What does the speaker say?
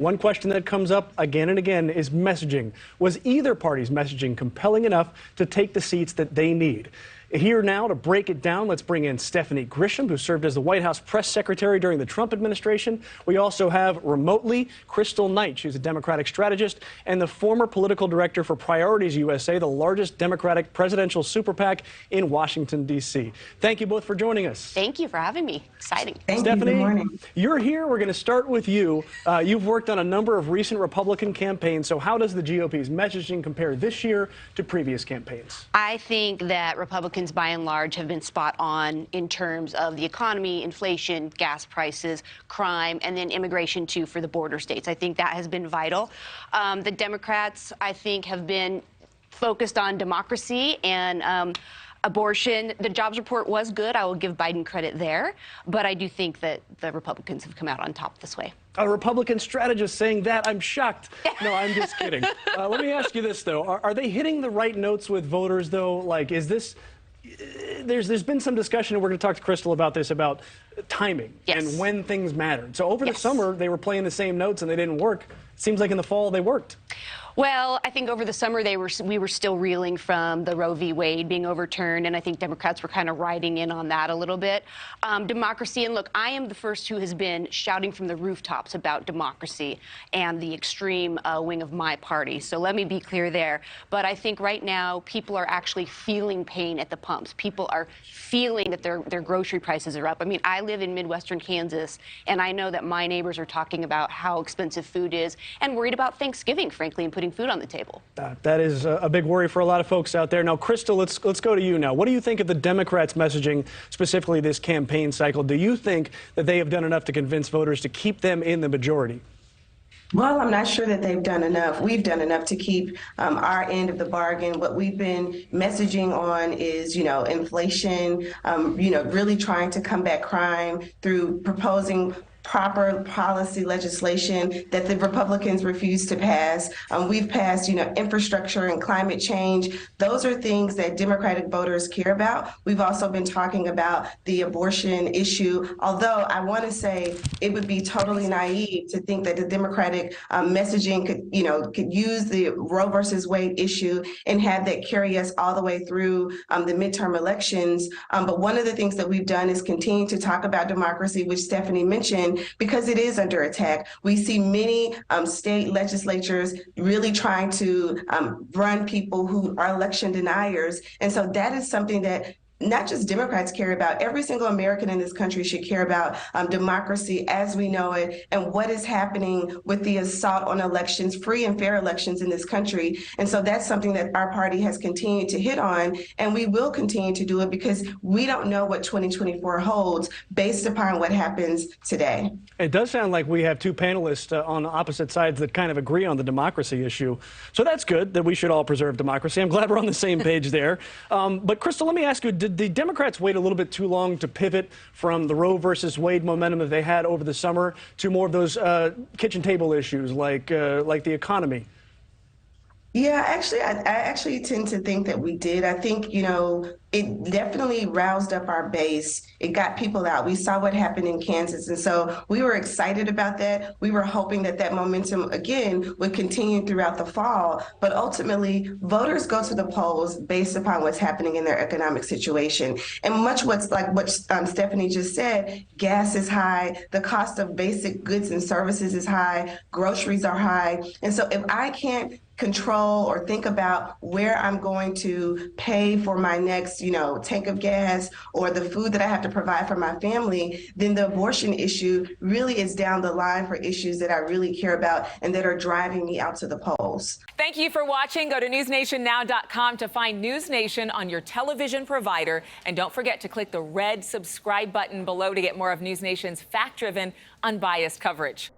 One question that comes up again and again is messaging. Was either party's messaging compelling enough to take the seats that they need? Here now to break it down, let's bring in Stephanie Grisham, who served as the White House press secretary during the Trump administration. We also have remotely Crystal Knight. She's a Democratic strategist and the former political director for Priorities USA, the largest Democratic presidential super PAC in Washington, D.C. Thank you both for joining us. Thank you for having me. Exciting. Stephanie, good morning. You're here. We're going to start with you. You've worked on a number of recent Republican campaigns. So how does the GOP's messaging compare this year to previous campaigns? I think that Republicans, by and large, have been spot on in terms of the economy, inflation, gas prices, crime, and then immigration, too, for the border states. I think that has been vital. The Democrats, I think, have been focused on democracy and abortion. The jobs report was good. I will give Biden credit there. But I do think that the Republicans have come out on top this way. A Republican strategist saying that, I'm shocked. No, I'm just kidding. Let me ask you this, though. Are they hitting the right notes with voters, though? Like, is this... There's been some discussion, and we're going to talk to Crystal about this, about timing and when things mattered. So over the summer, they were playing the same notes and they didn't work. It seems like in the fall they worked. Well, I think over the summer we were still reeling from the Roe v. Wade being overturned, and I think Democrats were kind of riding in on that a little bit. Democracy, and look, I am the first who has been shouting from the rooftops about democracy and the extreme wing of my party. So let me be clear there. But I think right now people are actually feeling pain at the pumps. People are feeling that their grocery prices are up. I mean, I live in Midwestern Kansas, and I know that my neighbors are talking about how expensive food is and worried about Thanksgiving, frankly, and putting food on the table. That is a big worry for a lot of folks out there. Now, Crystal, let's go to you now. What do you think of the Democrats' messaging, specifically this campaign cycle? Do you think that they have done enough to convince voters to keep them in the majority? Well, I'm not sure that they've done enough. We've done enough to keep our end of the bargain. What we've been messaging on is, inflation, really trying to combat crime through proposing proper policy legislation that the Republicans refuse to pass. We've passed, infrastructure and climate change. Those are things that Democratic voters care about. We've also been talking about the abortion issue, although I want to say it would be totally naive to think that the Democratic messaging could use the Roe versus Wade issue and have that carry us all the way through the midterm elections. But one of the things that we've done is continue to talk about democracy, which Stephanie mentioned, because it is under attack. We see many state legislatures really trying to run people who are election deniers. And so that is something that not just Democrats care about. Every single American in this country should care about democracy as we know it and what is happening with the assault on elections, free and fair elections in this country. And so that's something that our party has continued to hit on, and we will continue to do it because we don't know what 2024 holds based upon what happens today. It does sound like we have two panelists on opposite sides that kind of agree on the democracy issue. So that's good that we should all preserve democracy. I'm glad we're on the same page there. But Crystal, let me ask you, did the Democrats wait a little bit too long to pivot from the Roe versus Wade momentum that they had over the summer to more of those kitchen table issues like the economy? Yeah, actually, I actually tend to think that we did. I think, it definitely roused up our base. It got people out. We saw what happened in Kansas. And so we were excited about that. We were hoping that momentum, again, would continue throughout the fall. But ultimately, voters go to the polls based upon what's happening in their economic situation. And much what Stephanie just said, gas is high. The cost of basic goods and services is high. Groceries are high. And so if I can't control or think about where I'm going to pay for my next, tank of gas or the food that I have to provide for my family, then the abortion issue really is down the line for issues that I really care about and that are driving me out to the polls. Thank you for watching. Go to newsnationnow.com to find NewsNation on your television provider. And don't forget to click the red subscribe button below to get more of NewsNation's fact-driven, unbiased coverage.